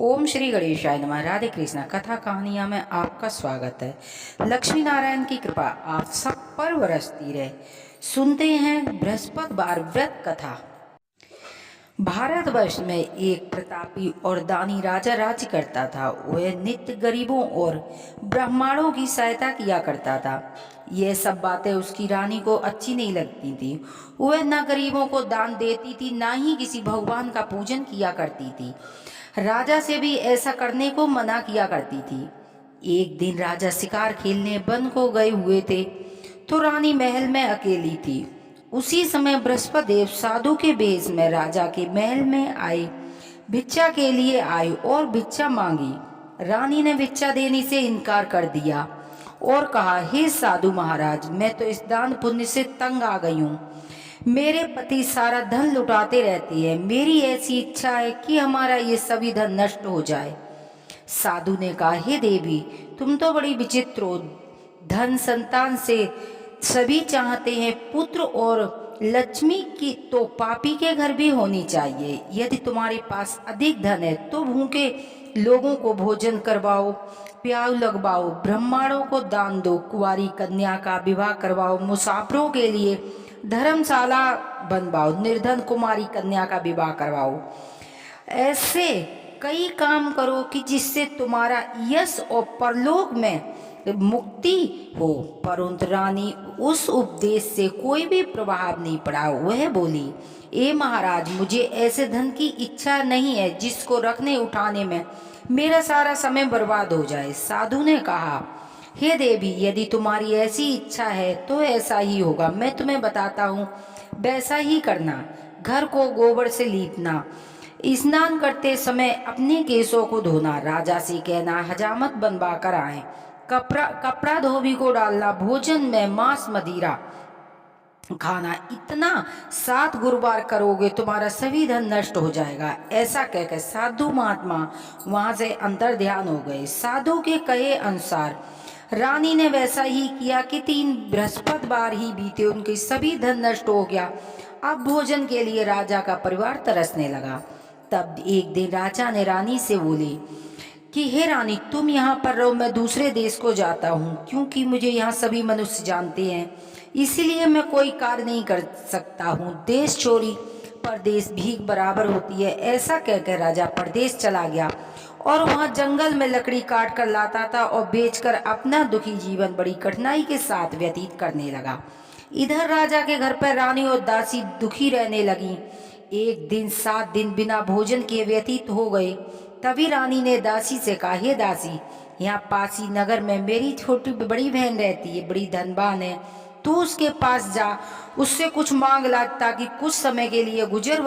ओम श्री गणेशाय नमः। राधे कृष्णा कथा कहानियाँ में आपका स्वागत है। लक्ष्मी नारायण की कृपा आप सब पर बरसती रहे। सुनते हैं बृहस्पतिवार व्रत कथा। भारतवर्ष में एक प्रतापी और दानी राजा राज्य करता था। वह नित्य गरीबों और ब्राह्मणों की सहायता किया करता था। यह सब बातें उसकी रानी को अच्छी नहीं लगती थी। वह न गरीबों को दान देती थी, न ही किसी भगवान का पूजन किया करती थी। राजा से भी ऐसा करने को मना किया करती थी। एक दिन राजा शिकार खेलने वन को गए हुए थे, तो रानी महल में अकेली थी। उसी समय बृहस्पति देव साधु के वेश में राजा के महल में आए, भिक्षा के लिए आए और भिक्षा मांगी। रानी ने भिक्षा देने से इनकार कर दिया और कहा, हे साधु महाराज, मैं तो इस दान पुण्य से तंग आ गई हूँ। मेरे पति सारा धन लुटाते रहते हैं। मेरी ऐसी इच्छा है कि हमारा ये सभी धन नष्ट हो जाए। साधु ने कहा, हे देवी, तुम तो बड़ी विचित्र हो। धन संतान से सभी चाहते हैं, पुत्र और लक्ष्मी की तो पापी के घर भी होनी चाहिए। यदि तुम्हारे पास अधिक धन है तो भूखे लोगों को भोजन करवाओ, प्याऊ लगवाओ, ब्राह्मणों को दान दो, कुंवारी कन्या का विवाह करवाओ, मुसाफिरों के लिए धर्मशाला बनवाओ, निर्धन कुमारी कन्या का विवाह करवाओ। ऐसे कई काम करो कि जिससे तुम्हारा यश और परलोक में मुक्ति हो। परंतु रानी उस उपदेश से कोई भी प्रभाव नहीं पड़ा। वह बोली, ए महाराज, मुझे ऐसे धन की इच्छा नहीं है जिसको रखने उठाने में मेरा सारा समय बर्बाद हो जाए। साधु ने कहा, हे देवी, यदि तुम्हारी ऐसी इच्छा है तो ऐसा ही होगा। मैं तुम्हें बताता हूँ, वैसा ही करना। घर को गोबर से लीपना, स्नान करते समय अपने केशों को धोना, राजा से कहना हजामत बनवा कर आए, कपड़ा धोबी को डालना, भोजन में मांस मदिरा खाना, इतना 7 गुरुवार करोगे तुम्हारा सभी धन नष्ट हो जाएगा। ऐसा कहकर साधु महात्मा वहां से अंतर ध्यान हो गए। साधु के कहे अनुसार रानी ने वैसा ही किया कि 3 बृहस्पतिवार ही बीते, उनके सभी धन नष्ट हो गया। अब भोजन के लिए राजा का परिवार तरसने लगा। तब एक दिन राजा ने रानी से बोली कि हे रानी, तुम यहाँ पर रहो, मैं दूसरे देश को जाता हूँ, क्योंकि मुझे यहाँ सभी मनुष्य जानते हैं, इसीलिए मैं कोई कार्य नहीं कर सकता हूँ। देश चोरी परदेश भीख बराबर होती है। ऐसा कहकर राजा परदेश चला गया और वहाँ जंगल में लकड़ी काट कर लाता था और बेचकर अपना दुखी जीवन बड़ी कठिनाई के साथ व्यतीत करने लगा। इधर राजा के घर पर रानी और दासी दुखी रहने लगी। एक दिन 7 दिन बिना भोजन के व्यतीत हो गए। तभी रानी ने दासी से कहा, हे दासी, यहाँ पासी नगर में मेरी छोटी बड़ी बहन रहती है, बड़ी धनवान है। तू उसके पास जा, उससे कुछ मांग ला, ताकि कुछ समय के लिए गुजर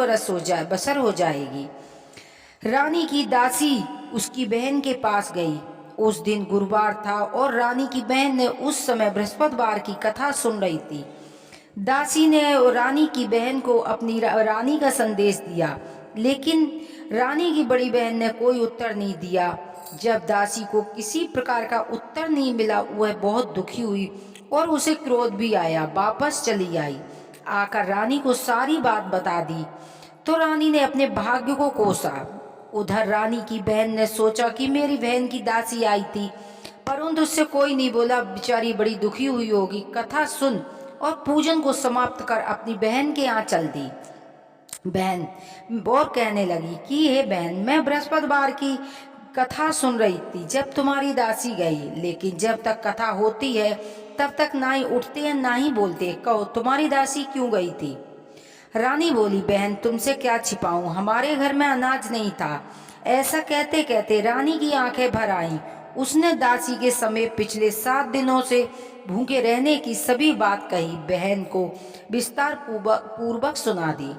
बसर हो जाएगी। रानी की दासी उसकी बहन के पास गई। उस दिन गुरुवार था और रानी की बहन ने उस समय बृहस्पतिवार की कथा सुन रही थी। दासी ने रानी की बहन को अपनी रानी का संदेश दिया, लेकिन रानी की बड़ी बहन ने कोई उत्तर नहीं दिया। जब दासी को किसी प्रकार का उत्तर नहीं मिला, वह बहुत दुखी हुई और उसे क्रोध भी आया। वापस चली आई, आकर रानी को सारी बात बता दी तो रानी ने अपने भाग्य को कोसा। उधर रानी की बहन ने सोचा कि मेरी बहन की दासी आई थी, परंतु उससे कोई नहीं बोला, बेचारी बड़ी दुखी हुई होगी। कथा सुन और पूजन को समाप्त कर अपनी बहन के यहाँ चल दी। बहन और कहने लगी कि हे बहन, मैं बृहस्पतिवार की कथा सुन रही थी जब तुम्हारी दासी गई, लेकिन जब तक कथा होती है तब तक ना ही उठते हैं ना ही बोलते। कहो, तुम्हारी दासी क्यों गई थी? रानी बोली, बहन, तुमसे क्या छिपाऊं, हमारे घर में अनाज नहीं था। ऐसा कहते कहते रानी की आंखें भर आईं। उसने दासी के समेत पिछले 7 दिनों से भूखे रहने की सभी बात कही, बहन को विस्तार पूर्वक सुना दी।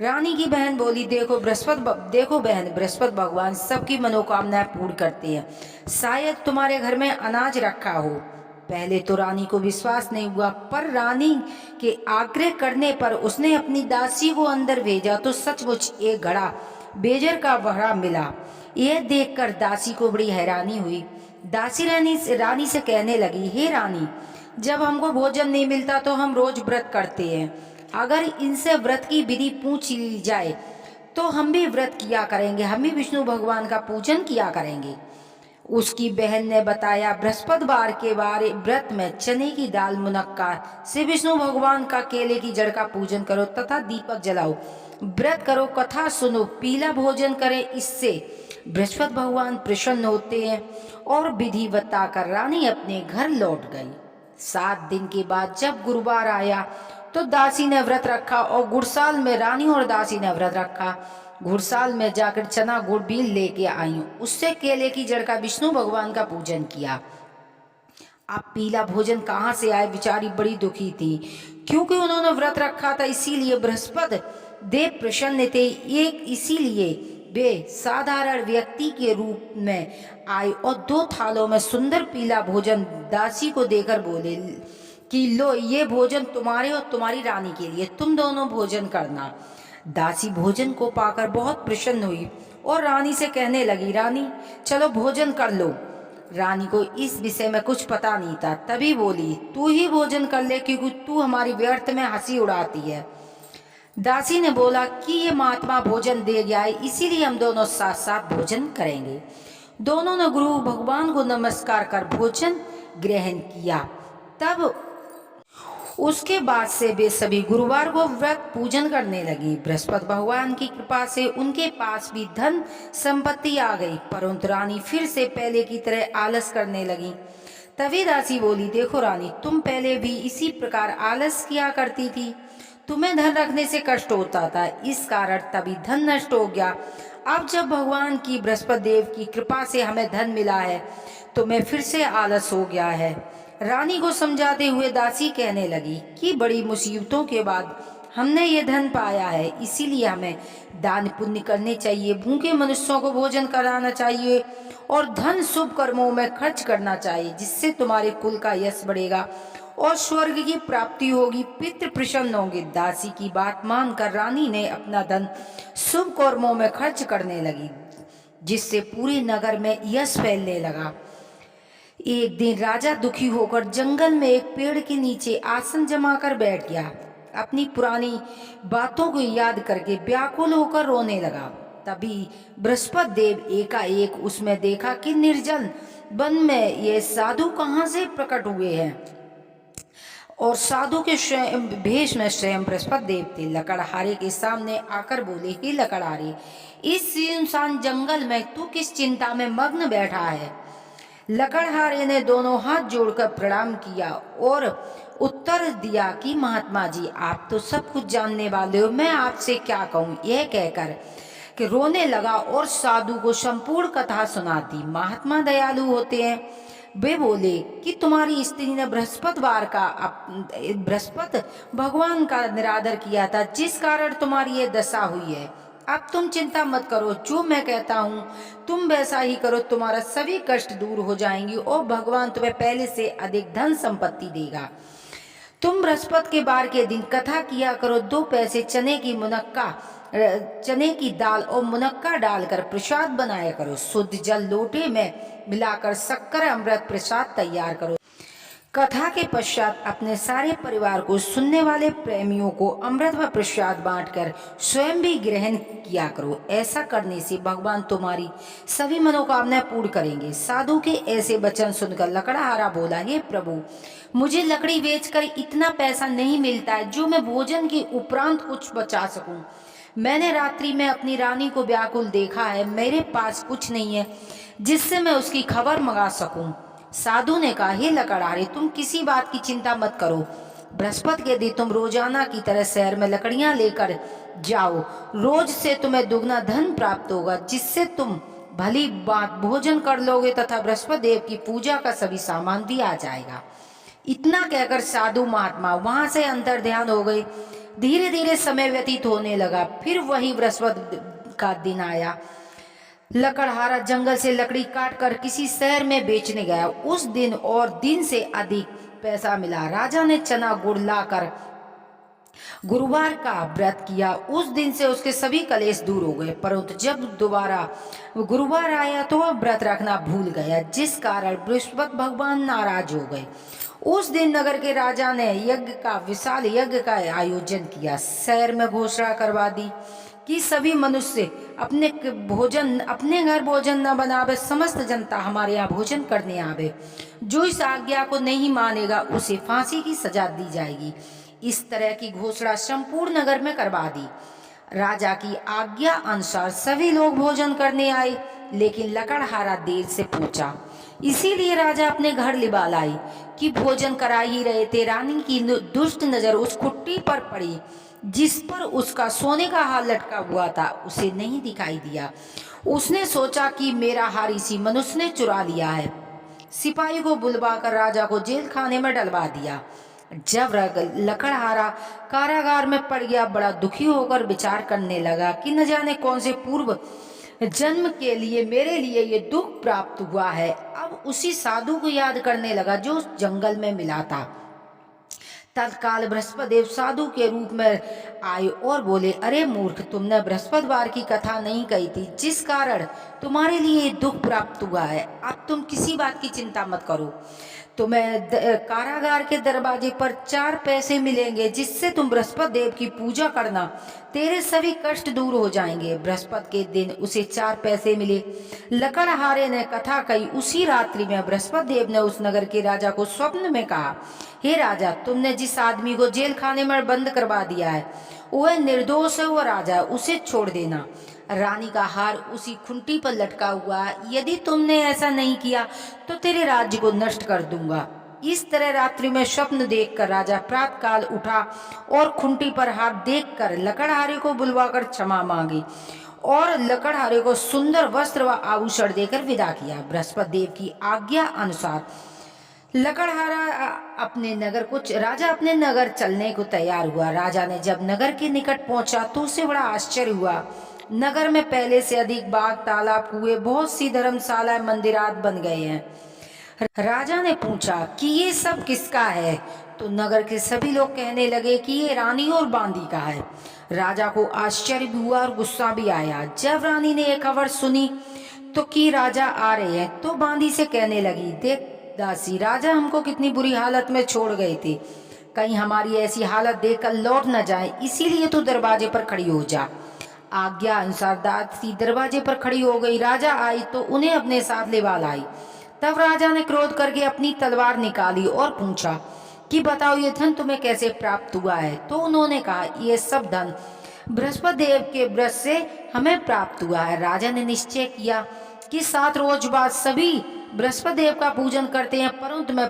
रानी की बहन बोली, देखो बहन, बृहस्पति भगवान सबकी मनोकामनाएं पूर्ण करते हैं। शायद तुम्हारे घर में अनाज रखा हो। पहले तो रानी को विश्वास नहीं हुआ, पर रानी के आग्रह करने पर उसने अपनी दासी को अंदर भेजा तो सचमुच एक घड़ा बेजर का भरा मिला। यह देखकर दासी को बड़ी हैरानी हुई। दासी रानी से कहने लगी, हे रानी, जब हमको भोजन नहीं मिलता तो हम रोज व्रत करते हैं। अगर इनसे व्रत की विधि पूछ ली जाए तो हम भी व्रत किया करेंगे, हम भी विष्णु भगवान का पूजन किया करेंगे। उसकी बहन ने बताया, बृहस्पतिवार के बारे व्रत में चने की दाल मुनक्का से विष्णु भगवान का केले की जड़ का पूजन करो तथा दीपक जलाओ, व्रत करो, कथा सुनो, पीला भोजन करे, इससे बृहस्पति भगवान प्रसन्न होते हैं। और विधि बताकर रानी अपने घर लौट गई। 7 दिन के बाद जब गुरुवार आया तो दासी ने व्रत रखा और गुड़साल में रानी और दासी ने व्रत रखा। घुड़साल में जाकर चना गुड़ भी लेके आई, उससे केले की जड़ का विष्णु भगवान का पूजन किया। अब पीला भोजन कहाँ से आए, बेचारी बड़ी दुखी थी, क्योंकि उन्होंने व्रत रखा था, इसीलिए बृहस्पति देव प्रसन्न थे। एक इसीलिए वे साधारण व्यक्ति के रूप में आए और 2 थालों में सुंदर पीला भोजन दासी को देकर बोले कि लो, ये भोजन तुम्हारे और तुम्हारी रानी के लिए, तुम दोनों भोजन करना। दासी भोजन को पाकर बहुत प्रसन्न हुई और रानी से कहने लगी, रानी चलो भोजन कर लो। रानी को इस विषय में कुछ पता नहीं था, तभी बोली, तू ही भोजन कर ले, क्योंकि तू हमारी व्यर्थ में हंसी उड़ाती है। दासी ने बोला कि ये महात्मा भोजन दे गया है, इसीलिए हम दोनों साथ साथ भोजन करेंगे। दोनों ने गुरु भगवान को नमस्कार कर भोजन ग्रहण किया। तब उसके बाद से वे सभी गुरुवार को व्रत पूजन करने लगी। बृहस्पति भगवान की कृपा से उनके पास भी धन संपत्ति आ गई, परंतु रानी फिर से पहले की तरह आलस करने लगी। तभी दासी बोली, देखो रानी, तुम पहले भी इसी प्रकार आलस किया करती थी, तुम्हें धन रखने से कष्ट होता था, इस कारण तभी धन नष्ट हो गया। अब जब भगवान की बृहस्पति देव की कृपा से हमें धन मिला है, तुम्हें फिर से आलस हो गया है। रानी को समझाते हुए दासी कहने लगी कि बड़ी मुसीबतों के बाद हमने ये धन पाया है, इसीलिए हमें दान पुण्य करने चाहिए, भूखे मनुष्यों को भोजन कराना चाहिए और धन शुभ कर्मों में खर्च करना चाहिए, जिससे तुम्हारे कुल का यश बढ़ेगा और स्वर्ग की प्राप्ति होगी, पितृ प्रसन्न होंगे। दासी की बात मानकर रानी ने अपना धन शुभ कर्मों में खर्च करने लगी, जिससे पूरे नगर में यश फैलने लगा। एक दिन राजा दुखी होकर जंगल में एक पेड़ के नीचे आसन जमाकर बैठ गया। अपनी पुरानी बातों को याद करके व्याकुल होकर रोने लगा। तभी बृहस्पति देव एकाएक उसमें देखा कि निर्जन वन में ये साधु कहाँ से प्रकट हुए हैं, और साधु के भेष में स्वयं बृहस्पति देव थे। लकड़हारे के सामने आकर बोले, हे लकड़हारे, इस सुनसान जंगल में तू किस चिंता में मग्न बैठा है। लकड़हारे ने दोनों हाथ जोड़कर प्रणाम किया और उत्तर दिया कि महात्मा जी, आप तो सब कुछ जानने वाले हो, मैं आपसे क्या कहूँ। यह कहकर कि रोने लगा और साधु को संपूर्ण कथा सुनाती। महात्मा दयालु होते हैं। वे बोले कि तुम्हारी स्त्री ने बृहस्पति भगवान का निरादर किया था, जिस कारण तुम्हारी ये दशा हुई है। अब तुम चिंता मत करो, जो मैं कहता हूँ तुम वैसा ही करो, तुम्हारा सभी कष्ट दूर हो जाएंगी और भगवान तुम्हें पहले से अधिक धन संपत्ति देगा। तुम बृहस्पति के बार के दिन कथा किया करो, 2 पैसे चने की दाल और मुनक्का डालकर प्रसाद बनाया करो, शुद्ध जल लोटे में मिलाकर शक्कर अमृत प्रसाद तैयार करो। कथा के पश्चात अपने सारे परिवार को, सुनने वाले प्रेमियों को अमृत व प्रसाद बांटकर स्वयं भी ग्रहण किया करो। ऐसा करने से भगवान तुम्हारी सभी मनोकामनाएं पूर्ण करेंगे। साधु के ऐसे वचन सुनकर लकड़हारा बोला, हे प्रभु, मुझे लकड़ी बेचकर इतना पैसा नहीं मिलता है जो मैं भोजन के उपरांत कुछ बचा सकूं। मैंने रात्रि में अपनी रानी को व्याकुल देखा है, मेरे पास कुछ नहीं है जिससे मैं उसकी खबर मंगा सकूं। साधु ने कहा, हे लकड़हारे, तुम किसी बात की चिंता मत करो। बृहस्पति के दिन तुम रोजाना की तरह शहर में लकड़ियां लेकर जाओ, रोज से तुम्हें दुगना धन प्राप्त होगा, जिससे तुम भली बात भोजन कर लोगे तथा बृहस्पति देव की पूजा का सभी सामान भी आ जाएगा। इतना कहकर साधु महात्मा वहां से अंतर ध्यान हो गए। धीरे धीरे समय व्यतीत होने लगा। फिर वही बृहस्पति का दिन आया। लकड़हारा जंगल से लकड़ी काट कर किसी शहर में बेचने गया। उस दिन और दिन से अधिक पैसा मिला। राजा ने चना गुड़ लाकर गुरुवार का व्रत किया। उस दिन से उसके सभी कलेश दूर हो गए, परंतु जब दोबारा गुरुवार आया तो वह व्रत रखना भूल गया, जिस कारण बृहस्पति भगवान नाराज हो गए। उस दिन नगर के राजा ने विशाल यज्ञ का आयोजन किया। शहर में घोषणा करवा दी कि सभी मनुष्य अपने घर भोजन न बनावे, समस्त जनता हमारे यहाँ भोजन करने आवे। जो इस आज्ञा को नहीं मानेगा उसे फांसी की सजा दी जाएगी। इस तरह की घोषणा संपूर्ण नगर में करवा दी। राजा की आज्ञा अनुसार सभी लोग भोजन करने आए, लेकिन लकड़हारा देर से पहुंचा। इसीलिए राजा अपने घर लिबाल आई कि भोजन करा ही रहे थे। रानी की दुष्ट नजर उस कुट्टी पर पड़ी जिस पर उसका सोने का हार लटका हुआ था। उसे नहीं दिखाई दिया। उसने सोचा कि मेरा हार इसी मनुष्य ने चुरा लिया है। सिपाही को बुलवाकर राजा को जेल खाने में डलवा दिया। जब लकड़हारा कारागार में पड़ गया, बड़ा दुखी होकर विचार करने लगा कि न जाने कौन से पूर्व जन्म के लिए मेरे लिए ये दुख प्राप्त हुआ है। अब उसी साधु को याद करने लगा जो उस जंगल में मिला था। तत्काल बृहस्पतिदेव साधु के रूप में आए और बोले, अरे मूर्ख, तुमने बृहस्पतिवार की कथा नहीं कही थी, जिस कारण तुम्हारे लिए दुख प्राप्त हुआ है। अब तुम किसी बात की चिंता मत करो। तुम्हें कारागार के दरवाजे पर 4 पैसे मिलेंगे, जिससे तुम बृहस्पति देव की पूजा करना, तेरे सभी कष्ट दूर हो जाएंगे। बृहस्पति के दिन उसे 4 पैसे मिले। लकड़हारे ने कथा कही। उसी रात्रि में बृहस्पति देव ने उस नगर के राजा को स्वप्न में कहा, हे राजा, तुमने जिस आदमी को जेल खाने में बंद करवा दिया है वह निर्दोष है, वह राजा, उसे छोड़ देना। रानी का हार उसी खुंटी पर लटका हुआ है। यदि तुमने ऐसा नहीं किया तो तेरे राज्य को नष्ट कर दूंगा। इस तरह रात्रि में स्वप्न देखकर राजा प्रातःकाल उठा और खुंटी पर हाथ देखकर लकड़हारे को बुलवाकर क्षमा मांगी और लकड़हारे को सुंदर वस्त्र व आभूषण देकर विदा किया। बृहस्पति देव की आज्ञा अनुसार राजा अपने नगर चलने को तैयार हुआ। राजा ने जब नगर के निकट पहुंचा तो उसे बड़ा आश्चर्य हुआ। नगर में पहले से अधिक बाग, तालाब, कुएं, बहुत सी धर्मशालाएं, मंदिरात बन गए हैं। राजा ने पूछा कि ये सब किसका है, तो नगर के सभी लोग कहने लगे कि ये रानी और बांदी का है। राजा को आश्चर्य भी हुआ और गुस्सा भी आया। जब रानी ने ये खबर सुनी तो कि राजा आ रहे हैं, तो बांदी से कहने लगी, देख दासी, राजा हमको कितनी बुरी हालत में छोड़ गए थे, कहीं हमारी ऐसी हालत देखकर लौट न जाए, इसीलिए तू दरवाजे पर खड़ी हो जा। आज्ञा अनुसार दासी दरवाजे पर खड़ी हो गई। राजा आई तो उन्हें अपने साथ लेवा लाई। तब राजा ने क्रोध करके अपनी तलवार निकाली और पूछा कि बताओ, ये धन तुम्हें कैसे प्राप्त हुआ है। तो उन्होंने कहा, ये सब धन बृहस्पति देव के व्रत से हमें प्राप्त हुआ है। राजा ने निश्चय किया कि 7 रोज बाद सभी बृहस्पति देव का पूजन करते हैं, परंतु मैं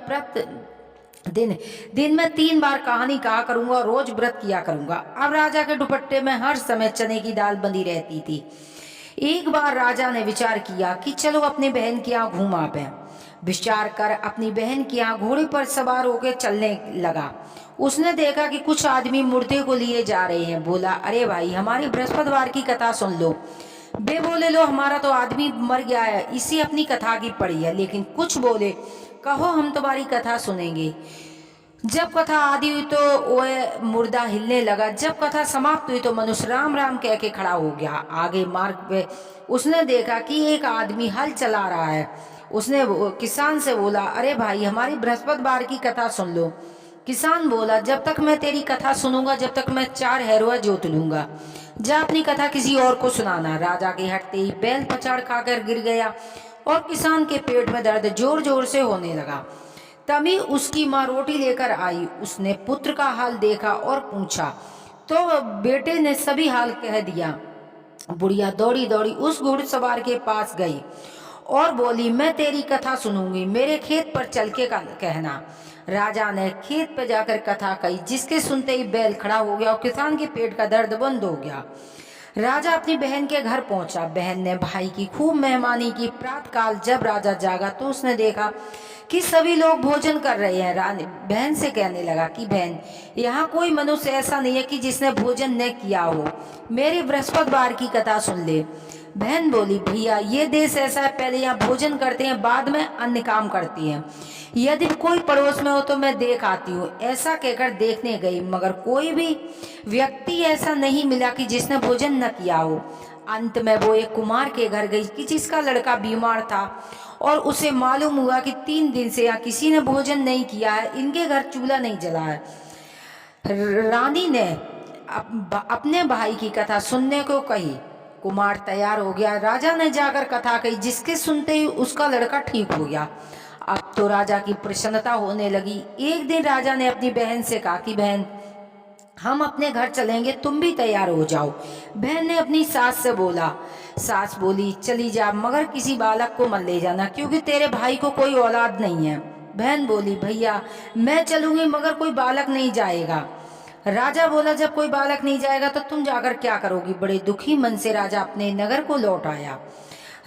दिन में 3 बार कहानी कहा करूंगा, रोज व्रत किया करूंगा। अब राजा के दुपट्टे में हर समय चने की दाल बंधी रहती थी। एक बार राजा ने विचार किया कि चलो अपनी बहन के यहाँ घूम आवे। विचार कर अपनी बहन के यहाँ घोड़े पर सवार होकर चलने लगा। उसने देखा कि कुछ आदमी मुर्दे को लिए जा रहे हैं। बोला, अरे भाई, हमारी बृहस्पतिवार की कथा सुन लो। वे बोले, लो, हमारा तो आदमी मर गया है, इसी अपनी कथा की पड़ी है। लेकिन कुछ बोले, कहो, हम तुम्हारी कथा सुनेंगे। जब कथा आदि हुई तो वह मुर्दा हिलने लगा। जब कथा समाप्त हुई तो मनुष्य राम राम कह के खड़ा हो गया। आगे मार्ग पे उसने देखा कि एक आदमी हल चला रहा है। उसने किसान से बोला, अरे भाई, हमारी बृहस्पतिवार की कथा सुन लो। किसान बोला, जब तक मैं तेरी कथा सुनूंगा, जब तक मैं 4 हैरुआ जोत लूंगा। जा अपनी कथा किसी और को सुनाना। राजा के हटते ही बैल पछाड़ खाकर गिर गया और किसान के पेट में दर्द जोर जोर से होने लगा। तभी उसकी माँ रोटी लेकर आई। उसने पुत्र का हाल देखा और पूछा, तो बेटे ने सभी हाल कह दिया। बुढ़िया दौड़ी दौड़ी उस घुड़सवार के पास गई और बोली, मैं तेरी कथा सुनूंगी, मेरे खेत पर चल के कहना। राजा ने खेत पर जाकर कथा कही, जिसके सुनते ही बैल खड़ा हो गया और किसान के पेट का दर्द बंद हो गया। राजा अपनी बहन के घर पहुंचा। बहन ने भाई की खूब मेहमानी की। प्रातःकाल जब राजा जागा तो उसने देखा कि सभी लोग भोजन कर रहे हैं। रानी बहन से कहने लगा कि बहन, यहाँ कोई मनुष्य ऐसा नहीं है कि जिसने भोजन न किया हो, मेरी बृहस्पतिवार की कथा सुन ले। बहन बोली, भैया, ये देश ऐसा है, पहले यहाँ भोजन करते हैं, बाद में अन्य काम करती हैं। यदि कोई पड़ोस में हो तो मैं देख आती हूँ। ऐसा कहकर देखने गई, मगर कोई भी व्यक्ति ऐसा नहीं मिला कि जिसने भोजन न किया हो। अंत में वो एक कुमार के घर गई कि जिसका लड़का बीमार था और उसे मालूम हुआ कि 3 दिन से यहाँ किसी ने भोजन नहीं किया है, इनके घर चूल्हा नहीं जला है। रानी ने अपने भाई की कथा सुनने को कही। कुमार तैयार हो गया। राजा ने जाकर कथा कही, जिसके सुनते ही उसका लड़का ठीक हो गया। अब तो राजा की प्रसन्नता होने लगी। एक दिन राजा ने अपनी बहन से कहा कि बहन, हम अपने घर चलेंगे, तुम भी तैयार हो जाओ। बहन ने अपनी सास से बोला। सास बोली, चली जा, मगर किसी बालक को मत ले जाना, क्योंकि तेरे भाई को कोई औलाद नहीं है। बहन बोली, भैया मैं चलूंगी, मगर कोई बालक नहीं जाएगा। राजा बोला, जब कोई बालक नहीं जाएगा तो तुम जाकर क्या करोगी। बड़े दुखी मन से राजा अपने नगर को लौट आया।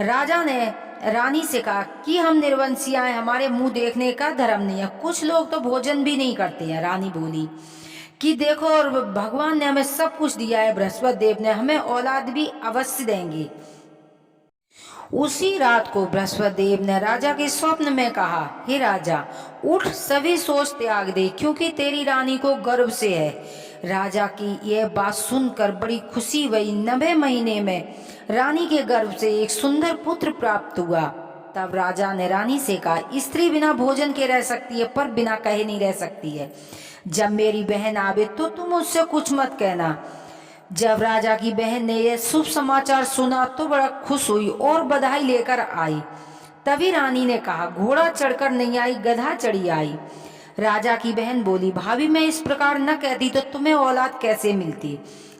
राजा ने रानी से कहा कि हम निर्वंशियां हैं, हमारे मुंह देखने का धर्म नहीं है, कुछ लोग तो भोजन भी नहीं करते हैं। रानी बोली कि देखो, और भगवान ने हमें सब कुछ दिया है, बृहस्पति देव ने हमें औलाद भी अवश्य देंगे। उसी रात को बृहस्पति देव ने राजा के स्वप्न में कहा, हे राजा, उठ, सभी सोच त्याग दे, क्योंकि तेरी रानी को गर्भ से है। राजा की यह बात सुनकर बड़ी खुशी हुई। 90 महीने में रानी के गर्भ से एक सुंदर पुत्र प्राप्त हुआ। तब राजा ने रानी से कहा, स्त्री बिना भोजन के रह सकती है, पर बिना कहे नहीं रह सकती है। जब मेरी बहन आवे तो तुम उससे कुछ मत कहना। जब राजा की बहन ने यह शुभ समाचार सुना तो बड़ा खुश हुई और बधाई लेकर आई। तभी रानी ने कहा, घोड़ा चढ़कर नहीं आई, गधा चढ़ी आई। राजा की बहन बोली, भाभी मैं इस प्रकार न कहती तो तुम्हें औलाद कैसे मिलती।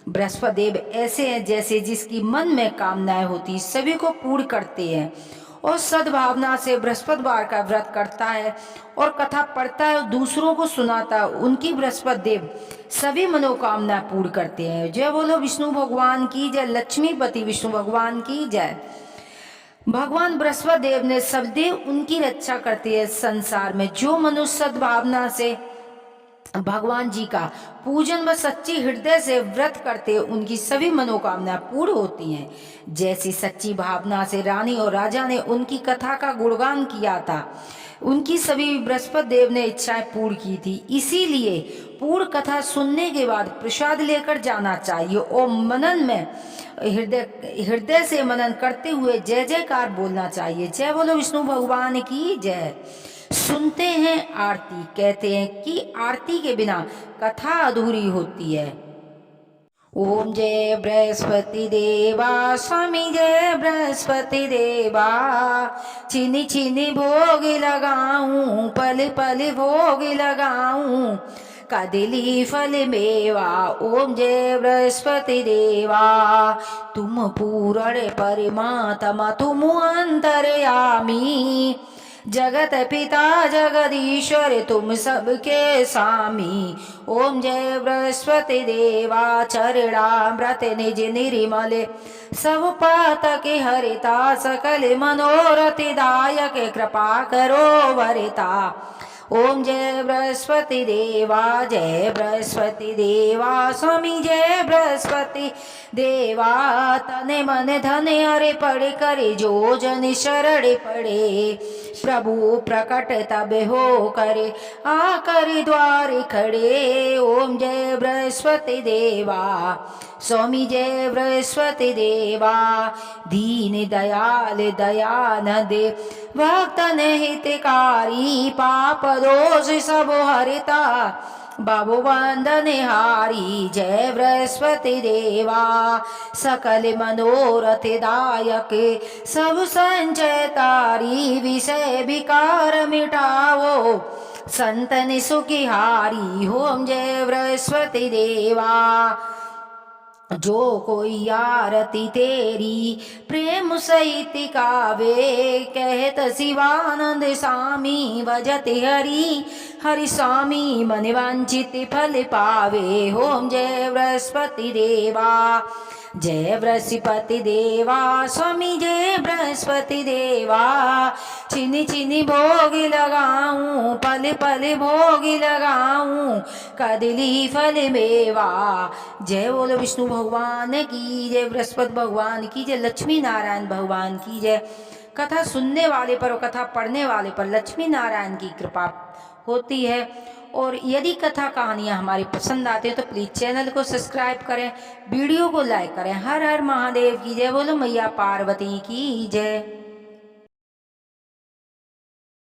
बृहस्पति देव ऐसे हैं जैसे जिसकी मन में कामनाएं होती सभी को पूर्ण करते हैं, और सद्भावना से बृहस्पतिवार का व्रत करता है और कथा पढ़ता है और दूसरों को सुनाता है, उनकी बृहस्पति देव सभी मनोकामना पूर्ण करते हैं। जय बोलो विष्णु भगवान की जय, लक्ष्मीपति विष्णु भगवान की जय। भगवान बृहस्पति देव ने सदैव उनकी रक्षा करते हैं। संसार में जो मनुष्य सद्भावना से भगवान जी का पूजन व सच्ची हृदय से व्रत करते, उनकी सभी मनोकामनाएं पूर्ण होती हैं। जैसी सच्ची भावना से रानी और राजा ने उनकी कथा का गुणगान किया था, उनकी सभी बृहस्पति देव ने इच्छाएं पूर्ण की थी। इसीलिए पूर्ण कथा सुनने के बाद प्रसाद लेकर जाना चाहिए और मनन में हृदय से मनन करते हुए जय जयकार बोलना चाहिए। जय बोलो विष्णु भगवान की जय। सुनते हैं आरती, कहते हैं कि आरती के बिना कथा अधूरी होती है। ओम जय बृहस्पति देवा, स्वामी जय बृहस्पति देवा। चीनी चीनी भोग लगाऊं, पल पल भोग लगाऊं, कदली फल मेवा। ओम जय बृहस्पति देवा, तुम पूर्ण परमात्मा, तुम अंतर्यामी, जगत पिता जगदीश्वर, तुम सबके स्वामी। ओम जय बृहस्पति देवा, चरणामृत निज निर्मल, सब पातक हरिता, सकल मनोरथ दायक, कृपा करो वरिता। ओम जय बृहस्पति देवा, जय बृहस्पति देवा, स्वामी जय बृहस्पति देवा। तने मन धन अरे पढ़ करे, जो जन शरण पड़े, प्रभु प्रकट तब हो करे, आकर द्वार खड़े। ओम जय बृहस्पति देवा, स्वामी जय बृहस्पति देवा। दीन दयाल दयानंद, भक्तन हितकारी, पाप दोष सब हरिता, बाबू वंदन हारी। जय बृहस्पति देवा, सकल मनोरथ दायक, सब संचय तारी, विषय विकार मिटाओ, संतन सुखिहारी। ओम जय बृहस्पति देवा, जो कोई आरती तेरी प्रेम सहित गावे, कहत शिवानंद स्वामी, भजत हरि हरि स्वामी, मन वांछित फल पावे। ओम जय बृहस्पति देवा, जय बृहस्पति देवा, स्वामी जय बृहस्पति देवा। चिनी चिनी भोग लगाऊं, पल पल भोग लगाऊं, कदली फल मेवा। जय बोलो विष्णु भगवान की जय, बृहस्पति भगवान की जय, लक्ष्मी नारायण भगवान की जय। कथा सुनने वाले पर और कथा पढ़ने वाले पर लक्ष्मी नारायण की कृपा होती है। और यदि कथा कहानियाँ हमारी पसंद आती है तो प्लीज़ चैनल को सब्सक्राइब करें, वीडियो को लाइक करें। हर हर महादेव की जय, बोलो मैया पार्वती की जय।